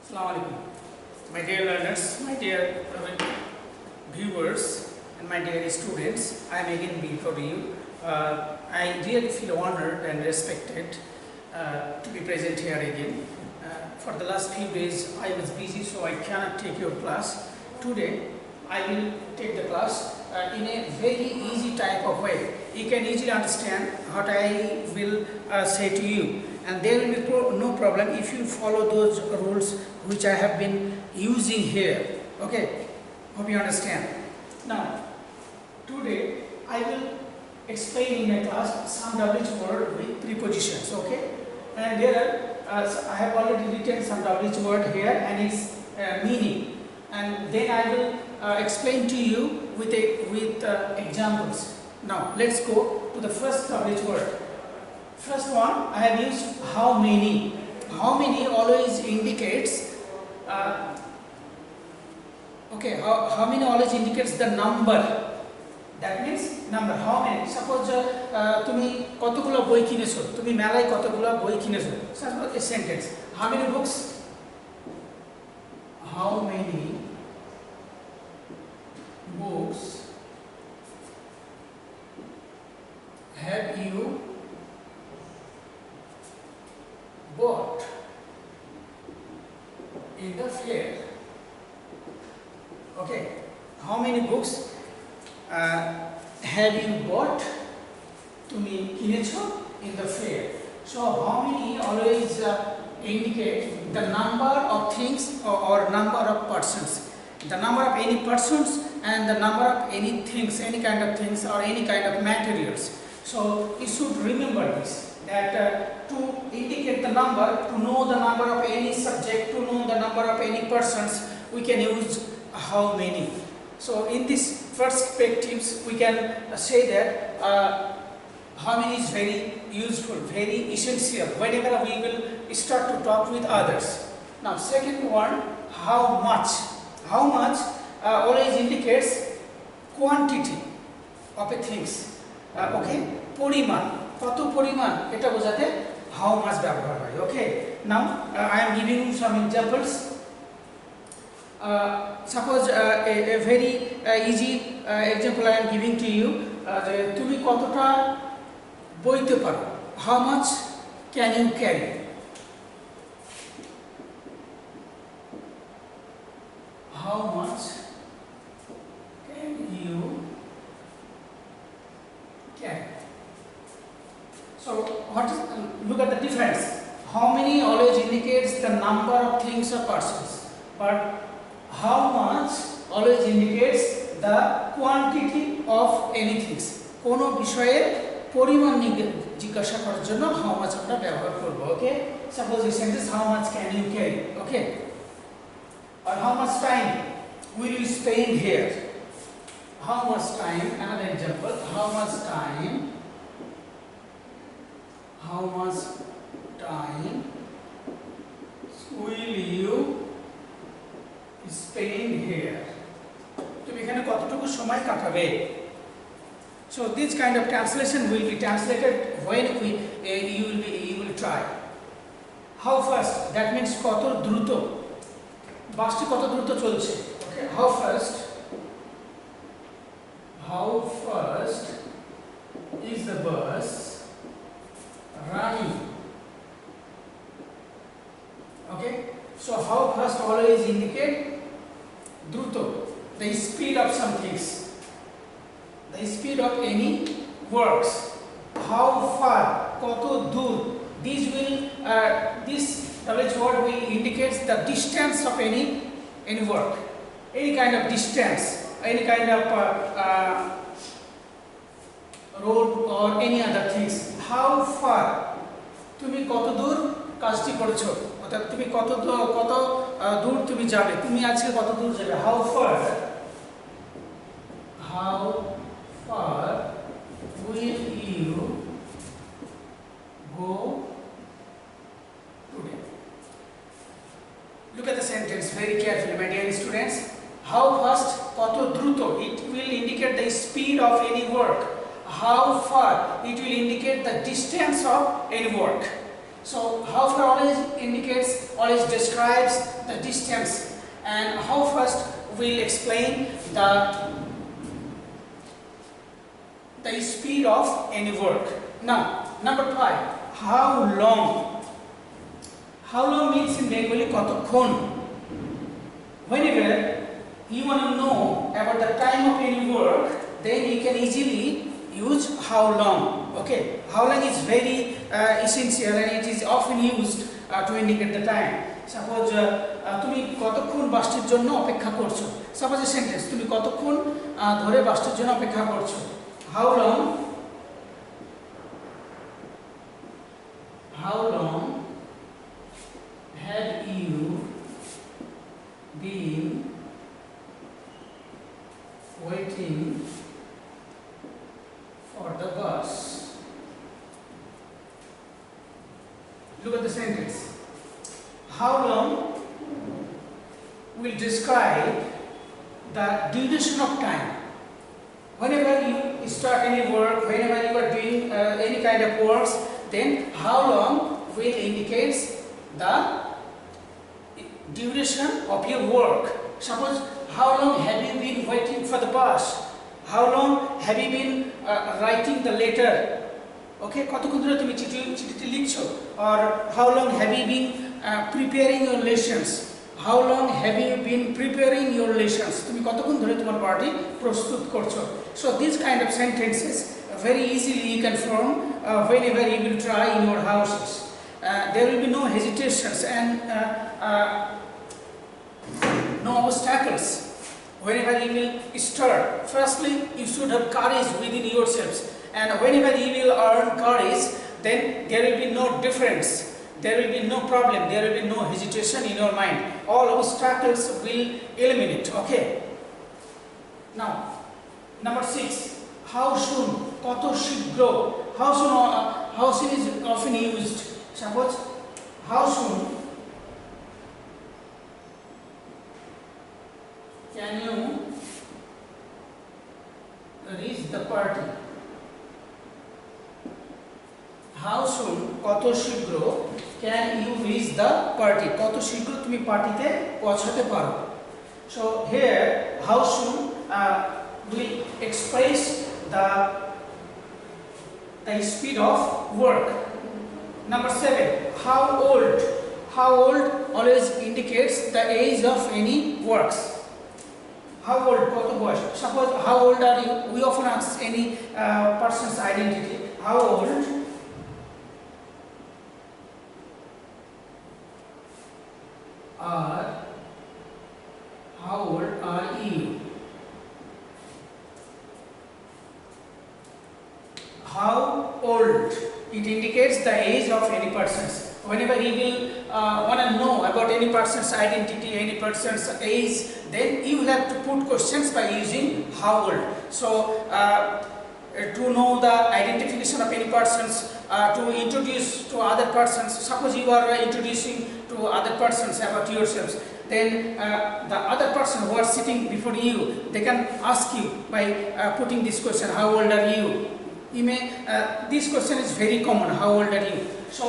Assalamu alaikum. My dear learners, my dear viewers, and my dear students, I am again before you. I really feel honored and respected to be present here again. For the last few days, I was busy, so I cannot take your class. Today, I will take the class in a very easy type of way. You can easily understand what I will say to you, and there will be no problem if you follow those rules which I have been using here. Okay, hope you understand. Now, today I will explain in my class some WH word with prepositions. Okay, and there are I have already written some WH word here and its meaning, and then I will explain to you with examples. Now let's go to the first WH word. First one, I have used how many. How many always indicates how many always indicates the number. That means number. How many? Suppose তুমি কতগুলো বই কিনেছো, তুমি মেলায় কতগুলো বই কিনেছো. Suppose a sentence. How many books? How many books have you bought in the fair? Okay, how many books have you bought তুমি কিনেছো in the fair? So how many always indicate the number of things or number of persons, the number of any persons and the number of any things, any kind of things or any kind of materials. So you should remember this, that to indicate the number, to know the number of any subject, to know the number of any persons, we can use how many. So in this perspectives, we can say that how many is very useful, very essential whenever we will start to talk with others. Now second one, how much. How much always indicates quantity of a things. Okay, পরিমাণ, কত পরিমাণ এটা বোঝাতে how much ব্যবহার হয়. Okay, now I am giving you some examples. Suppose a very easy example I am giving to you. তুমি কতটা বইতে পারো. How much can you carry? How much can you carry? So what is, look at the difference. How many always indicates the number of things or persons, but how much always indicates the quantity of anything. কোনো বিষয়ের পরিমাণ জিজ্ঞাসা করার জন্য how much আমরা ব্যবহার করব. Okay, suppose you sentence how much can you carry. Okay, or how much time will you spend here. How much time, another example, how much time will you spend here. তুমি এখানে কতটুকু সময় কাটাবে. So this kind of translation will be translated when you will try. How fast, that means কত দ্রুত, বাসটি কত দ্রুত চলছে. Okay, how fast is the bus running. Okay, so how fast always indicate দ্রুত, the speed of some things, the speed of any works. How far, কত দূর, this WH word will indicates the distance of any work, any kind of distance, any kind of road or any other things. How far, তুমি কত দূর কাজটি করেছো, অর্থাৎ তুমি কত দূর তুমি যাবে, তুমি আজকে কত দূর যাবে. How far will you go today? Look at the sentence very carefully, my dear students. How fast, কত দ্রুত, it will indicate the speed of any work. How far, it will indicate the distance of any work. So how far always indicates always describes the distance. And how first we'll explain the speed of any work. Now, number 5, how long? How long means in Bengali kotokkhon. Whenever you want to know about the time of any work, then you can easily use how long. Okay, how long is very essential and it is often used to indicate the time. Suppose তুমি কতক্ষণ বাসটির জন্য অপেক্ষা করছো। Suppose a sentence, তুমি কতক্ষণ ধরে বাসটির জন্য অপেক্ষা করছো। How long have you been waiting for the bus? Look at the sentence. How long will describe the duration of time. Whenever you start any work, whenever you are doing any kind of works, then how long will indicates the duration of your work. Suppose, how long have you been waiting for the bus? How long have you been writing the letter? Okay, কতক্ষণ ধরে তুমি চিঠিটি লিখছো? Or how long have you been preparing your lessons? How long have you been preparing your lessons? তুমি কতক্ষণ ধরে তোমার পাঠটি প্রস্তুত করছো? So these kind of sentences very easily you can form whenever you will try in your houses. There will be no hesitations and no obstacles whenever you will start. Firstly, you should have courage within yourselves, and whenever you will earn courage, then there will be no difference, there will be no problem, there will be no hesitation in your mind. All obstacles will eliminate. Okay, now number 6, how soon, koto shigro. How soon is often used. Suppose, how soon can you reach the party? How soon, koto shigro can you reach the party? Koto shigro tumi party te পৌঁছাতে পারো. So here, how soon will express the speed of work. Number 7, how old. How old always indicates the age of any works. How old, koto boyos. Suppose, how old are you? We often ask any person's identity. How old are you? How old, it indicates the age of any person. Whenever you will want to know about any person's identity, any person's age, then you will have to put questions by using how old. So to know the identification of any persons, to introduce to other persons. Suppose you are introducing to other persons about yourselves, then the other person who are sitting before you, they can ask you by putting this question, how old are you? You may, this question is very common, how old are you? So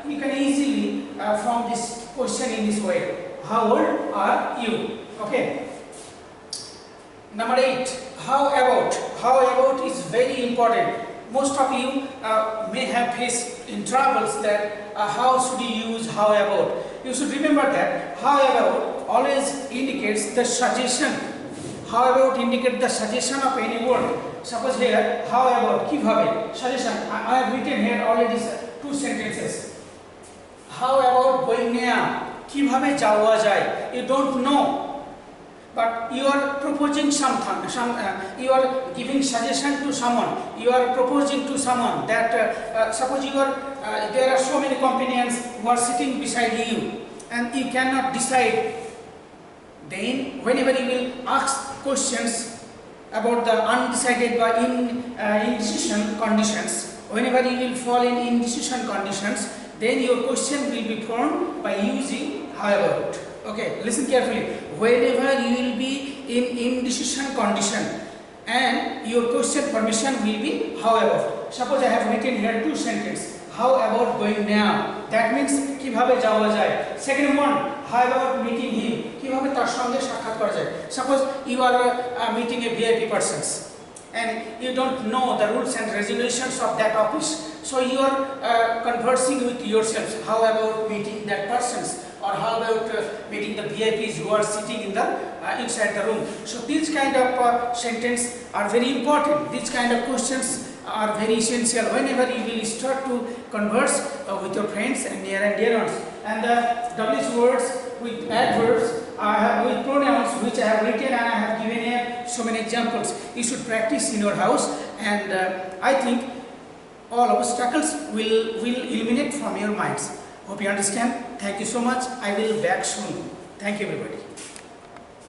you can easily form this question in this way, how old are you? Okay. Number 8, how about. How about is very important. Most of you may have faced in troubles that how should you use how about. You should remember that how about always indicates the suggestion. How about indicates the suggestion of any word. Suppose here, how about, kibhabe, suggestion. I have written here already 2 sentences. How about going there? Kibhabe jawa jai. You don't know, but you are proposing something. You are giving suggestion to someone. You are proposing to someone that suppose you are there are so many companions who are sitting beside you, and you cannot decide. Then, whenever you will ask questions about the undecided or indecision conditions, whenever you will fall in indecision conditions, then your question will be formed by using how about. Okay, listen carefully. Whenever you will be in indecision condition, and your question formation will be how about. Suppose I have written here 2 sentences. how about going now? That means কিভাবে যাওয়া যায়. Second one, how about meeting him? কিভাবে তার সঙ্গে সাক্ষাৎ করা যায়. Suppose you are meeting a VIP persons and you don't know the rules and regulations of that office, so you are conversing with yourselves. How about meeting that persons, or how about meeting the VIPs who are sitting in the inside the room? So these kind of sentence are very important. These kind of questions are very essential whenever you will start to converse with your friends and near and dear ones. And the WH words with adverbs, with pronouns which I have written and I have given here so many examples. You should practice in your house, and I think all obstacles will eliminate from your minds. Hope you understand. Thank you so much. I will back soon. Thank you everybody.